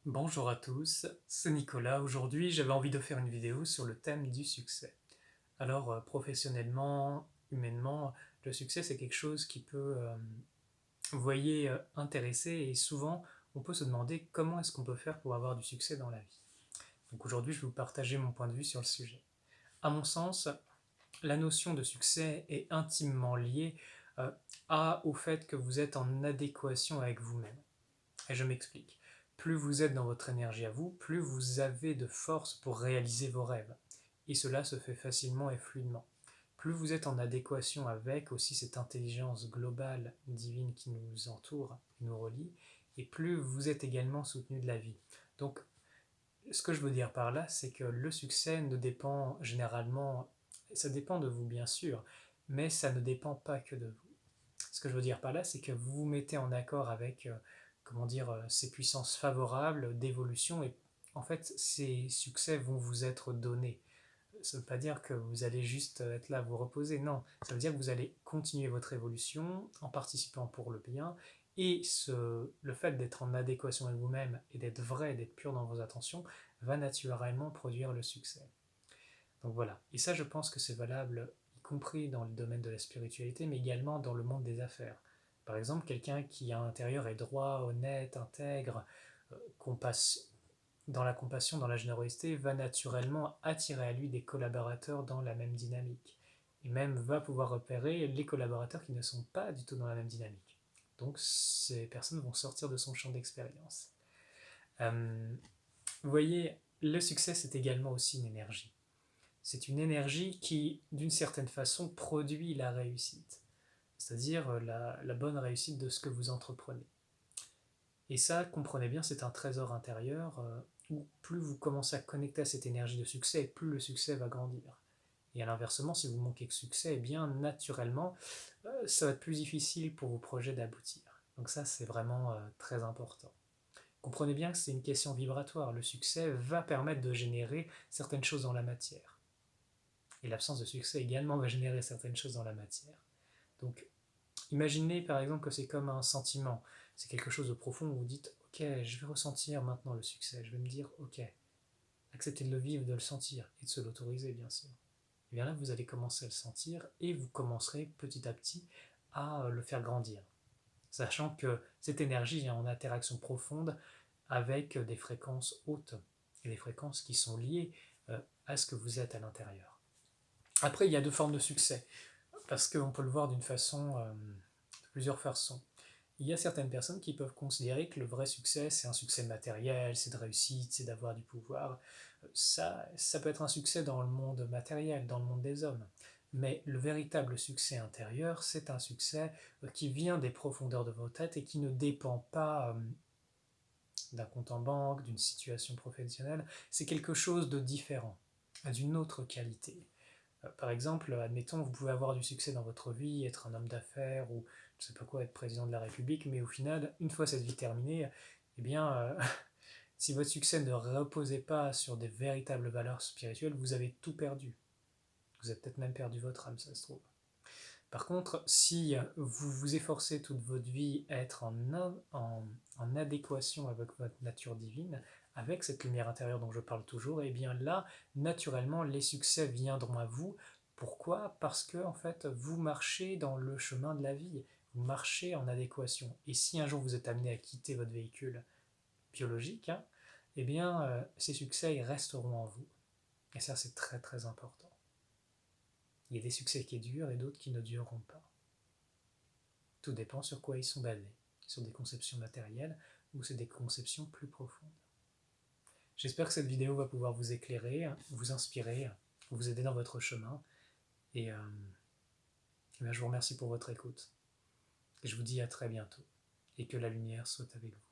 Bonjour à tous, c'est Nicolas. Aujourd'hui, j'avais envie de faire une vidéo sur le thème du succès. Alors, professionnellement, humainement, le succès, c'est quelque chose qui peut, vous voyez, intéresser et souvent, on peut se demander comment est-ce qu'on peut faire pour avoir du succès dans la vie. Donc aujourd'hui, je vais vous partager mon point de vue sur le sujet. À mon sens, la notion de succès est intimement liée euh, au fait que vous êtes en adéquation avec vous-même. Et je m'explique. Plus vous êtes dans votre énergie à vous, plus vous avez de force pour réaliser vos rêves. Et cela se fait facilement et fluidement. Plus vous êtes en adéquation avec aussi cette intelligence globale divine qui nous entoure, qui nous relie, et plus vous êtes également soutenu de la vie. Donc, ce que je veux dire par là, c'est que le succès ne dépend généralement, ça dépend de vous bien sûr, mais ça ne dépend pas que de vous. Ce que je veux dire par là, c'est que vous vous mettez en accord avec, comment dire, ces puissances favorables d'évolution et en fait, ces succès vont vous être donnés. Ça ne veut pas dire que vous allez juste être là, vous reposer, non. Ça veut dire que vous allez continuer votre évolution en participant pour le bien et le fait d'être en adéquation avec vous-même et d'être vrai, d'être pur dans vos attentions, va naturellement produire le succès. Donc voilà. Et ça, je pense que c'est valable, y compris dans le domaine de la spiritualité, mais également dans le monde des affaires. Par exemple, quelqu'un qui à l'intérieur est droit, honnête, intègre, dans la compassion, dans la générosité, va naturellement attirer à lui des collaborateurs dans la même dynamique. Et même va pouvoir repérer les collaborateurs qui ne sont pas du tout dans la même dynamique. Donc ces personnes vont sortir de son champ d'expérience. Vous voyez, le succès, c'est également aussi une énergie. C'est une énergie qui, d'une certaine façon, produit la réussite, c'est-à-dire la bonne réussite de ce que vous entreprenez. Et ça, comprenez bien, c'est un trésor intérieur où plus vous commencez à connecter à cette énergie de succès, plus le succès va grandir. Et à l'inversement, si vous manquez de succès, eh bien, naturellement, ça va être plus difficile pour vos projets d'aboutir. Donc ça, c'est vraiment très important. Comprenez bien que c'est une question vibratoire. Le succès va permettre de générer certaines choses dans la matière. Et l'absence de succès également va générer certaines choses dans la matière. Donc, imaginez par exemple que c'est comme un sentiment. C'est quelque chose de profond où vous dites, ok, je vais ressentir maintenant le succès. Je vais me dire, ok, accepter de le vivre, de le sentir et de se l'autoriser, bien sûr. Et bien là, vous allez commencer à le sentir et vous commencerez petit à petit à le faire grandir. Sachant que cette énergie est en interaction profonde avec des fréquences hautes et des fréquences qui sont liées à ce que vous êtes à l'intérieur. Après, il y a deux formes de succès, parce qu'on peut le voir de plusieurs façons. Il y a certaines personnes qui peuvent considérer que le vrai succès, c'est un succès matériel, c'est de réussite, c'est d'avoir du pouvoir. Ça peut être un succès dans le monde matériel, dans le monde des hommes. Mais le véritable succès intérieur, c'est un succès qui vient des profondeurs de votre tête et qui ne dépend pas d'un compte en banque, d'une situation professionnelle. C'est quelque chose de différent, d'une autre qualité. Par exemple, admettons, vous pouvez avoir du succès dans votre vie, être un homme d'affaires ou je ne sais pas quoi, être président de la République, mais au final, une fois cette vie terminée, eh bien, si votre succès ne reposait pas sur des véritables valeurs spirituelles, vous avez tout perdu. Vous avez peut-être même perdu votre âme, ça se trouve. Par contre, si vous vous efforcez toute votre vie à être en adéquation avec votre nature divine, avec cette lumière intérieure dont je parle toujours, et bien là, naturellement, les succès viendront à vous. Pourquoi? Parce que en fait, vous marchez dans le chemin de la vie, vous marchez en adéquation. Et si un jour vous êtes amené à quitter votre véhicule biologique, hein, eh bien, ces succès ils resteront en vous. Et ça, c'est très très important. Il y a des succès qui durent et d'autres qui ne dureront pas. Tout dépend sur quoi ils sont basés, sur des conceptions matérielles ou c'est des conceptions plus profondes. J'espère que cette vidéo va pouvoir vous éclairer, vous inspirer, vous aider dans votre chemin. Et je vous remercie pour votre écoute. Et je vous dis à très bientôt. Et que la lumière soit avec vous.